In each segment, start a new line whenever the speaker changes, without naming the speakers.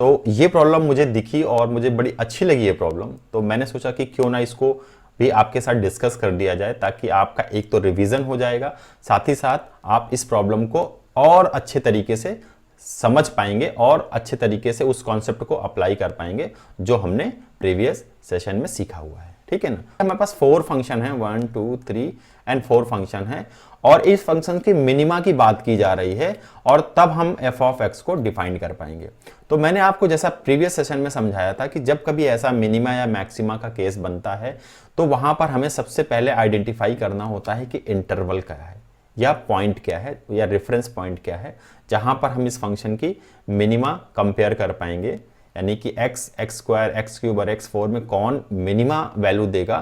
तो ये प्रॉब्लम मुझे दिखी और मुझे बड़ी अच्छी लगी ये प्रॉब्लम, तो मैंने सोचा कि क्यों ना इसको भी आपके साथ डिस्कस कर दिया जाए, ताकि आपका एक तो रिवीजन हो जाएगा, साथ ही साथ आप इस प्रॉब्लम को और अच्छे तरीके से समझ पाएंगे और अच्छे तरीके से उस कॉन्सेप्ट को अप्लाई कर पाएंगे जो हमने प्रीवियस सेशन में सीखा हुआ है। ठीक है ना। हमारे पास 4 फंक्शन है, 1 2 3 एंड 4 फंक्शन है, और इस फंक्शन की मिनिमा की बात की जा रही है, और तब हम एफ ऑफ एक्स को डिफाइन कर पाएंगे। तो मैंने आपको जैसा प्रीवियस सेशन में समझाया था कि जब कभी ऐसा मिनिमा या मैक्सिमा का केस बनता है तो वहां पर हमें सबसे पहले आइडेंटिफाई करना होता है कि इंटरवल क्या है, या पॉइंट क्या है, या रेफरेंस पॉइंट क्या है, जहां पर हम इस फंक्शन की मिनिमा कंपेयर कर पाएंगे, यानी कि x, x square, x cube और x4 में कौन मिनिमा वैल्यू देगा,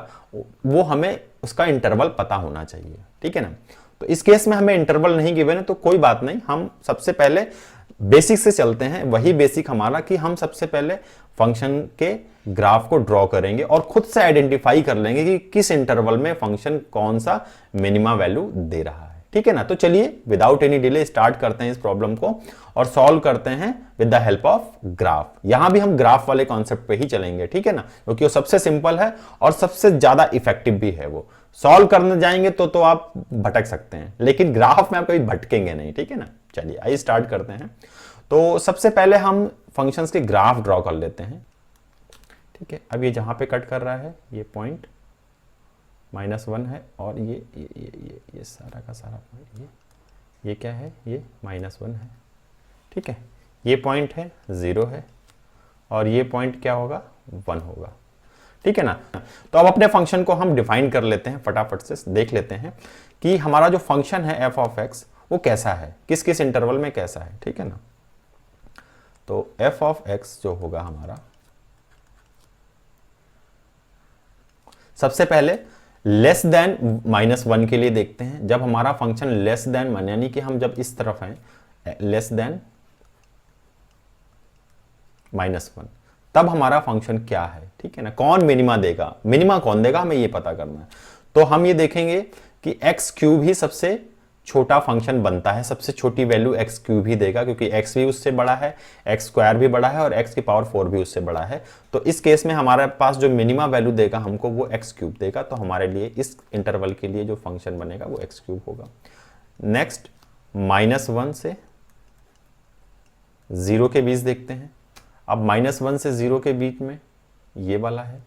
वो हमें उसका इंटरवल पता होना चाहिए। ठीक है ना। तो इस केस में हमें इंटरवल नहीं गिवन है तो कोई बात नहीं, हम सबसे पहले बेसिक से चलते हैं। वही बेसिक हमारा कि हम सबसे पहले फंक्शन के ग्राफ को ड्रॉ करेंगे और खुद से आइडेंटिफाई कर लेंगे कि किस इंटरवल में फंक्शन कौन सा मिनिमा वैल्यू दे रहा है। ठीक है ना। तो चलिए विदाउट एनी डिले स्टार्ट करते हैं इस प्रॉब्लम को और सॉल्व करते हैं with the help of graph. यहां भी हम ग्राफ वाले कॉन्सेप्ट पे ही चलेंगे। ठीक है ना, क्योंकि वो सबसे सिंपल है और सबसे ज्यादा इफेक्टिव भी है। वो सॉल्व करने जाएंगे तो आप भटक सकते हैं, लेकिन ग्राफ में आप कभी भटकेंगे नहीं। ठीक है ना। चलिए आइए स्टार्ट करते हैं। तो सबसे पहले हम फंक्शंस के ग्राफ ड्रॉ कर लेते हैं। ठीक है। अब ये जहां पे कट कर रहा है ये पॉइंट -1 है, और ये सारा का सारा पॉइंट ये क्या है, ये -1 है। ठीक है। ये पॉइंट है 0 है, और ये पॉइंट क्या होगा, 1 होगा। ठीक है ना। तो अब अपने फंक्शन को हम डिफाइन कर लेते हैं, फटाफट से देख लेते हैं कि हमारा जो फंक्शन है एफ ऑफ एक्स वो कैसा है, किस किस इंटरवल में कैसा है। ठीक है ना। तो एफ ऑफ एक्स जो होगा हमारा, सबसे पहले लेस देन -1 के लिए देखते हैं। जब हमारा फंक्शन लेस देन 1, यानी कि हम जब इस तरफ हैं लेस देन -1, तब हमारा फंक्शन क्या है। ठीक है ना। कौन मिनिमा देगा, मिनिमा कौन देगा, हमें ये पता करना है। तो हम ये देखेंगे कि एक्स क्यूब ही सबसे छोटा फंक्शन बनता है, सबसे छोटी वैल्यू एक्स क्यूब ही देगा, क्योंकि एक्स भी उससे बड़ा है, एक्स स्क्वायर भी बड़ा है, और एक्स की पावर 4 भी उससे बड़ा है। तो इस केस में हमारे पास जो मिनिमा वैल्यू देगा हमको वो एक्स क्यूब देगा। तो हमारे लिए इस इंटरवल के लिए जो फंक्शन बनेगा वो एक्स क्यूब होगा। नेक्स्ट -1 से 0 के बीच देखते हैं। अब -1 से 0 के बीच में ये वाला है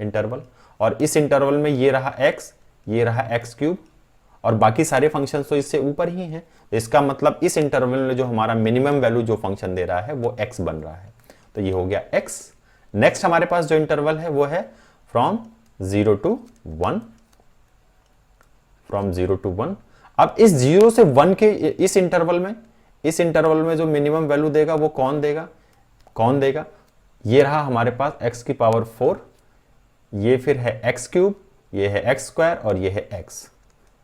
इंटरवल, और इस इंटरवल में ये रहा x, ये रहा एक्स क्यूब, और बाकी सारे फंक्शन तो इससे ऊपर ही हैं। इसका मतलब इस इंटरवल में जो हमारा मिनिमम वैल्यू जो फंक्शन दे रहा है वो x बन रहा है। तो ये हो गया x। नेक्स्ट हमारे पास जो इंटरवल है वो है फ्रॉम 0 to 1, फ्रॉम 0 to 1। अब इस 0 से 1 के इस इंटरवल में जो मिनिमम वैल्यू देगा वो कौन देगा, ये रहा हमारे पास x की पावर 4, ये फिर है एक्स क्यूब, ये है एक्स स्क्वायर, और ये है x।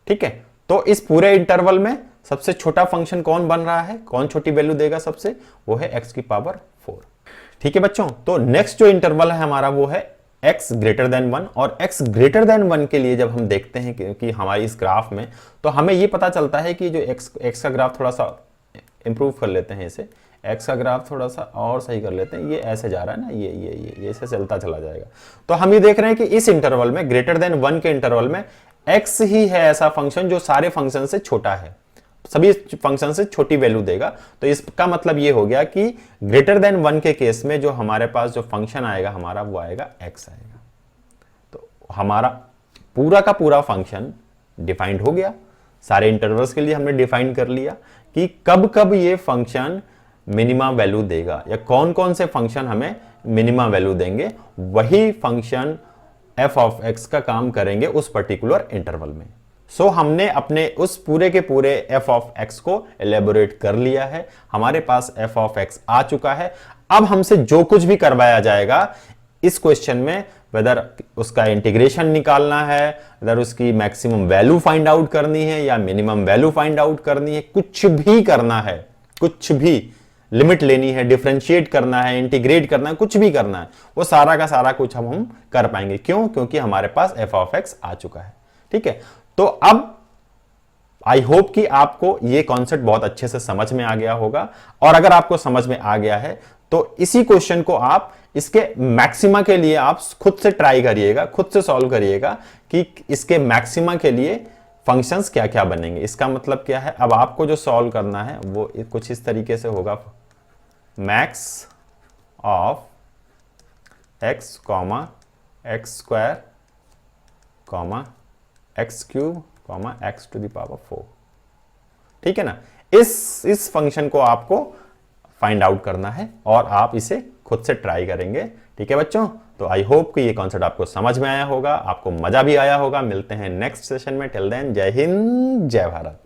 ठीक है। तो इस पूरे इंटरवल में सबसे छोटा फंक्शन कौन बन रहा है, कौन छोटी वैल्यू देगा सबसे, वो है x की पावर 4। ठीक है बच्चों। तो नेक्स्ट जो इंटरवल है हमारा वो है x ग्रेटर देन 1, और x ग्रेटर देन 1 के लिए जब हम देखते हैं कि हमारी इस ग्राफ में, तो हमें ये पता चलता है कि जो x का ग्राफ थोड़ा सा इंप्रूव कर लेते हैं, इसे x का ग्राफ थोड़ा सा और सही कर लेते हैं। ये ऐसे जा रहा है ना, ये ऐसे चलता चला जाएगा। तो हम ये देख रहे हैं कि इस इंटरवल में, ग्रेटर देन 1 के इंटरवल में, x ही है ऐसा फंक्शन जो सारे फंक्शन से छोटा है, सभी फंक्शन से छोटी वैल्यू देगा। तो इसका मतलब ये हो गया कि ग्रेटर देन 1 के केस में जो हमारे पास जो फंक्शन आएगा हमारा वो आएगा x आएगा। तो हमारा पूरा का पूरा फंक्शन डिफाइंड हो गया। सारे इंटरवल्स के लिए हमने डिफाइन कर लिया कि कब कब ये फंक्शन मिनिमा वैल्यू देगा, या कौन कौन से फंक्शन हमें मिनिमा वैल्यू देंगे। वही फंक्शन एफ ऑफ एक्स का काम करेंगे उस पर्टिकुलर इंटरवल में। सो हमने अपने उस पूरे के पूरे एफ ऑफ एक्स को एलेबोरेट कर लिया है। हमारे पास एफ ऑफ एक्स आ चुका है। अब हमसे जो कुछ भी करवाया जाएगा इस क्वेश्चन में, वेदर उसका इंटीग्रेशन निकालना है, वेदर उसकी मैक्सिमम वैल्यू फाइंड आउट करनी है या मिनिमम वैल्यू फाइंड आउट करनी है, कुछ भी करना है, कुछ भी लिमिट लेनी है, डिफरेंशिएट करना है, इंटीग्रेट करना है, कुछ भी करना है, वो सारा का सारा कुछ हम कर पाएंगे। क्यों? क्योंकि हमारे पास एफ ऑफ एक्स आ चुका है। ठीक है। तो अब आई होप कि आपको ये कॉन्सेप्ट बहुत अच्छे से समझ में आ गया होगा, और अगर आपको समझ में आ गया है तो इसी क्वेश्चन को आप इसके मैक्सिमा के लिए आप खुद से ट्राई करिएगा, खुद से सॉल्व करिएगा कि इसके मैक्सिमा के लिए फंक्शंस क्या क्या बनेंगे। इसका मतलब क्या है, अब आपको जो सॉल्व करना है वो कुछ इस तरीके से होगा, max of x comma x square comma x cube comma x to the power 4। ठीक है ना, इस फंक्शन को आपको फाइंड आउट करना है और आप इसे खुद से ट्राई करेंगे। ठीक है बच्चों, तो आई होप कि ये कॉन्सेप्ट आपको समझ में आया होगा, आपको मजा भी आया होगा। मिलते हैं नेक्स्ट सेशन में, टिल देन जय हिंद जय भारत।